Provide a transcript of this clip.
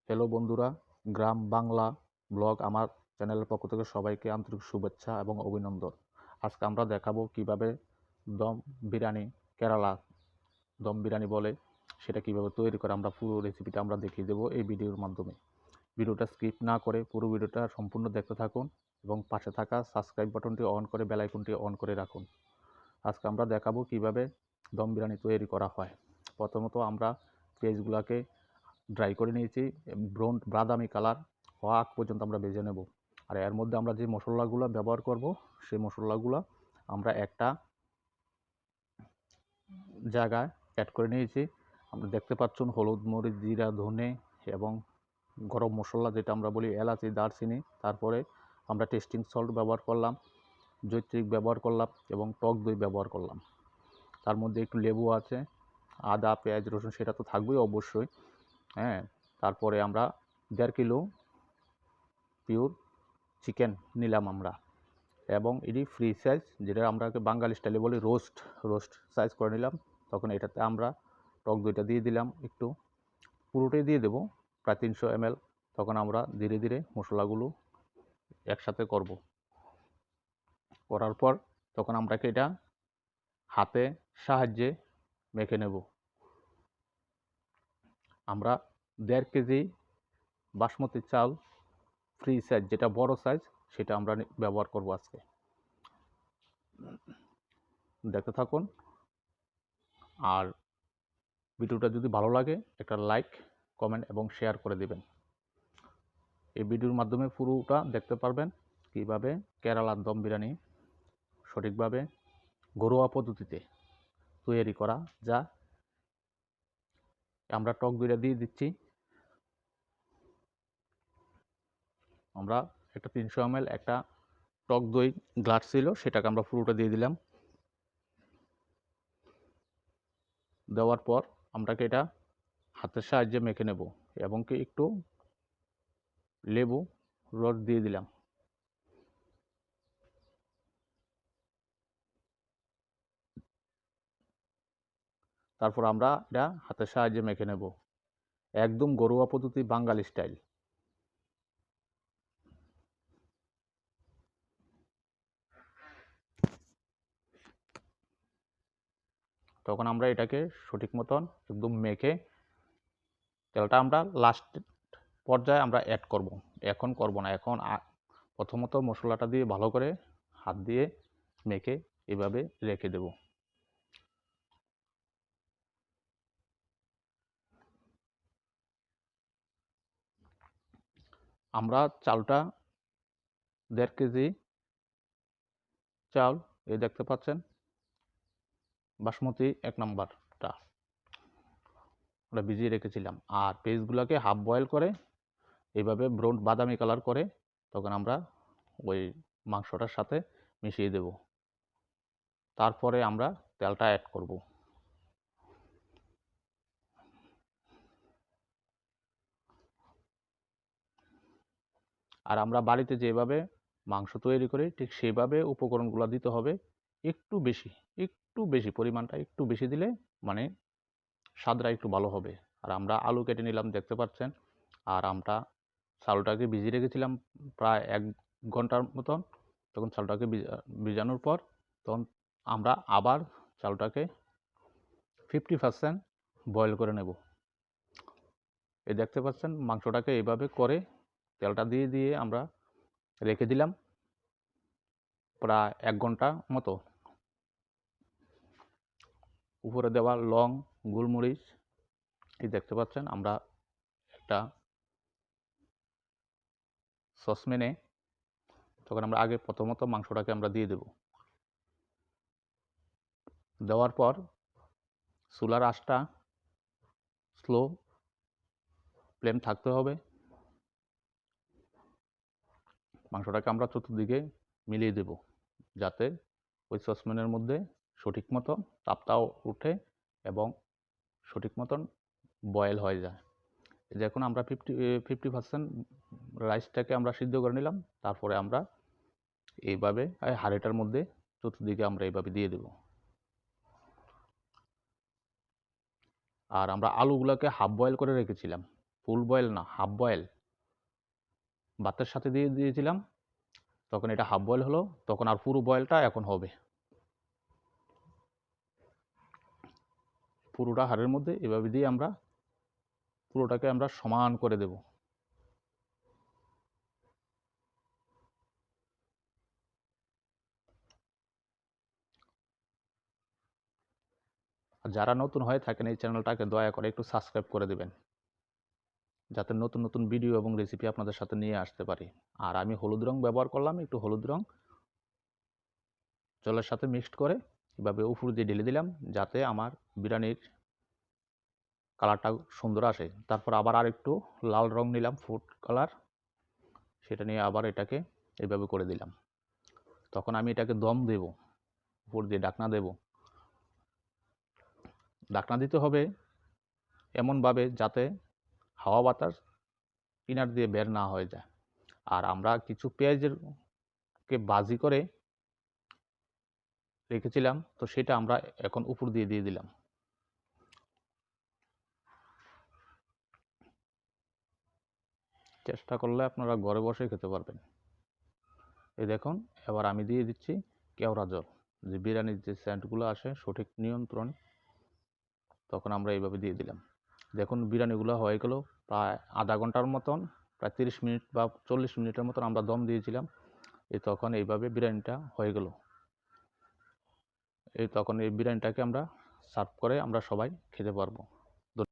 Hello বন্ধুরা, গ্রাম Bangla blog আমার চ্যানেলের পক্ষ থেকে সবাইকে আন্তরিক শুভেচ্ছা এবং অভিনন্দন। আজকে আমরা দেখাবো কিভাবে দম বিরিয়ানি, কেরালা দম বিরিয়ানি বলে, সেটা কিভাবে তৈরি করে আমরা পুরো রেসিপিটা আমরা দেখিয়ে দেবো এই ভিডিওর মাধ্যমে। ভিডিওটা স্কিপ না করে পুরো ভিডিওটা সম্পূর্ণ দেখতে থাকুন এবং পাশে থাকা সাবস্ক্রাইব বাটনটি অন করে বেল আইকনটি অন করে রাখুন। আজকে আমরা দেখাবো কিভাবে দম বিরিয়ানি তৈরি করা হয়। প্রথমত আমরা পেঁয়াজগুলোকে ড্রাই করে নিয়েছি, ব্রাউন বাদামি কালার হওয়া আগ পর্যন্ত আমরা ভেজে নেব। আর এর মধ্যে আমরা যে মশলাগুলো ব্যবহার করব সেই মশলাগুলো আমরা একটা জায়গায় অ্যাড করে নিয়েছি। আমরা দেখতে পাচ্ছেন হলুদ, মরিচ, জিরা, ধনে এবং গরম মশলা যেটা আমরা বলি এলাচি, দারচিনি। তারপরে আমরা টেস্টিং সল্ট ব্যবহার করলাম, জৈত্রিক ব্যবহার করলাম এবং টক দই ব্যবহার করলাম। তার মধ্যে একটু লেবু আছে, আদা, পেঁয়াজ, রসুন সেটা তো থাকবেই অবশ্যই। হ্যাঁ, তারপরে আমরা 1.5 কিলো পিওর চিকেন নিলাম আমরা, এবং এটি ফ্রি সাইজ, যেটা আমরা বাঙালি স্টাইলে বলি রোস্ট সাইজ করে নিলাম। তখন এটাতে আমরা টক দইটা দিয়ে দিলাম, একটু পুরোটাই দিয়ে দেবো, প্রায় 300 ml। তখন আমরা ধীরে ধীরে মশলাগুলো একসাথে করার পর তখন আমরা এটা হাতে সাহায্যে মেখে নেব। আমরা 1.5 কেজি বাসমতি চাল ফ্রি সাইজ, যেটা বড় সাইজ, সেটা আমরা ব্যবহার করব আজকে। দেখতে থাকুন, আর ভিডিওটা যদি ভালো লাগে একটা লাইক, কমেন্ট এবং শেয়ার করে দেবেন। এই ভিডিওর মাধ্যমে পুরোটা দেখতে পারবেন কীভাবে কেরালার দম বিরিয়ানি সঠিকভাবে ঘরোয়া পদ্ধতিতে তৈরি করা যা। আমরা টক দইটা দিয়ে দিচ্ছি। আমরা একটা 300 ml একটা টক দই গ্লাস ছিল, সেটাকে আমরা পুরোটা দিয়ে দিলাম। দেওয়ার পর আমরা এটা হাতের সাহায্যে মেখে নেব এবং কি একটু লেবু রস দিয়ে দিলাম। তারপর আমরা এটা হাতের সাহায্যে মেখে নেব, একদম ঘরোয়া পদ্ধতি, বাঙালি স্টাইল। তখন আমরা এটাকে সঠিক মতন একদম মেখে তেলটা আমরা লাস্ট পর্যায়ে আমরা অ্যাড করব। এখন করব না, এখন প্রথমত মশলাটা দিয়ে ভালো করে হাত দিয়ে মেখে এভাবে রেখে দেব। আমরা চালটা 1.5 কেজি চাল, এই দেখতে পাচ্ছেন বাসমতি 1 নম্বরটা আমরা ভিজিয়ে রেখেছিলাম। আর পেঁয়াজগুলোকে হাফ বয়েল করে এইভাবে ব্রাউন বাদামি কালার করে তখন আমরা ওই মাংসটার সাথে মিশিয়ে দেব। তারপরে আমরা তেলটা অ্যাড করব। আর আমরা বাড়িতে যেভাবে মাংস তৈরি করি ঠিক সেইভাবে উপকরণগুলো দিতে হবে। একটু বেশি পরিমাণটা একটু বেশি দিলে মানে স্বাদটা একটু ভালো হবে। আর আমরা আলু কেটে নিলাম, দেখতে পাচ্ছেন। আর আমরা চালটাকে ভিজিয়ে রেখেছিলাম প্রায় 1 ঘন্টার মতন। তখন চালটাকে ভিজানোর পর তখন আমরা আবার চালটাকে 50% বয়েল করে নেব। এই দেখতে পাচ্ছেন মাংসটাকে এইভাবে করে তেলটা দিয়ে দিয়ে আমরা রেখে দিলাম প্রায় 1 ঘন্টা মতো। উপরে দেওয়া লং, গোলমরিচ, এই দেখতে পাচ্ছেন। আমরা একটা সসপ্যানে তখন আমরা আগে প্রথমত মাংসটাকে আমরা দিয়ে দেব। দেওয়ার পর চুলার আঁচটা স্লো ফ্লেম থাকতে হবে। মাংসটাকে আমরা চতুর্দিকে মিলিয়ে দেব যাতে ওই সসপ্যানের মধ্যে সঠিক মতো তাপটাও উঠে এবং সঠিক মতন বয়েল হয়ে যায়। দেখুন আমরা 50% রাইসটাকে আমরা সিদ্ধ করে নিলাম। তারপরে আমরা এইভাবে হাঁড়িটার মধ্যে চতুর্দিকে আমরা এইভাবে দিয়ে দেব। আর আমরা আলুগুলোকে হাফ বয়েল করে রেখেছিলাম, ফুল বয়েল না, হাফ বয়েল ভাতের সাথে দিয়ে দিয়েছিলাম, তখন এটা হাফ বয়েল হলো, তখন আর পুরো বয়েলটা এখন হবে। পুরোটা হাঁড়ির মধ্যে এভাবে দিয়ে আমরা পুরোটাকে আমরা সমান করে দেব। আর যারা নতুন হয়ে থাকেন এই চ্যানেলটাকে দয়া করে একটু সাবস্ক্রাইব করে দেবেন, যাতে নতুন নতুন ভিডিও এবং রেসিপি আপনাদের সাথে নিয়ে আসতে পারি। আর আমি হলুদ রং ব্যবহার করলাম, একটু হলুদ রং জলের সাথে মিক্সড করে এভাবে উপর দিয়ে ঢেলে দিলাম, যাতে আমার বিরিয়ানির কালারটা সুন্দর আসে। তারপর আবার আরেকটু লাল রং নিলাম, ফুড কালার, সেটা নিয়ে আবার এটাকে এইভাবে করে দিলাম। তখন আমি এটাকে দম দেব, উপর দিয়ে ঢাকনা দেব। ঢাকনা দিতে হবে এমনভাবে যাতে হাওয়া বাতাস কিনার দিয়ে বের না হয়ে যায়। আর আমরা কিছু পেঁয়াজকে ভাজি করে রেখেছিলাম, তো সেটা আমরা এখন উপর দিয়ে দিয়ে দিলাম। চেষ্টা করলে আপনারা ঘরে বসে খেতে পারবেন। এই দেখুন, এবার আমি দিয়ে দিচ্ছি কেওড়া জল, যে বিরিয়ানির যে সেন্টগুলো আসে সঠিক নিয়ন্ত্রণ, তখন আমরা এইভাবে দিয়ে দিলাম। দেখুন বিরিয়ানিগুলো হয়ে গেল প্রায় আধা ঘন্টার মতন, প্রায় 30 মিনিট বা 40 মিনিটের মতন আমরা দম দিয়েছিলাম। তখন এইভাবে বিরিয়ানিটা হয়ে গেল। তখন এই বিরিয়ানিটাকে আমরা সার্ভ করে আমরা সবাই খেতে পারবো।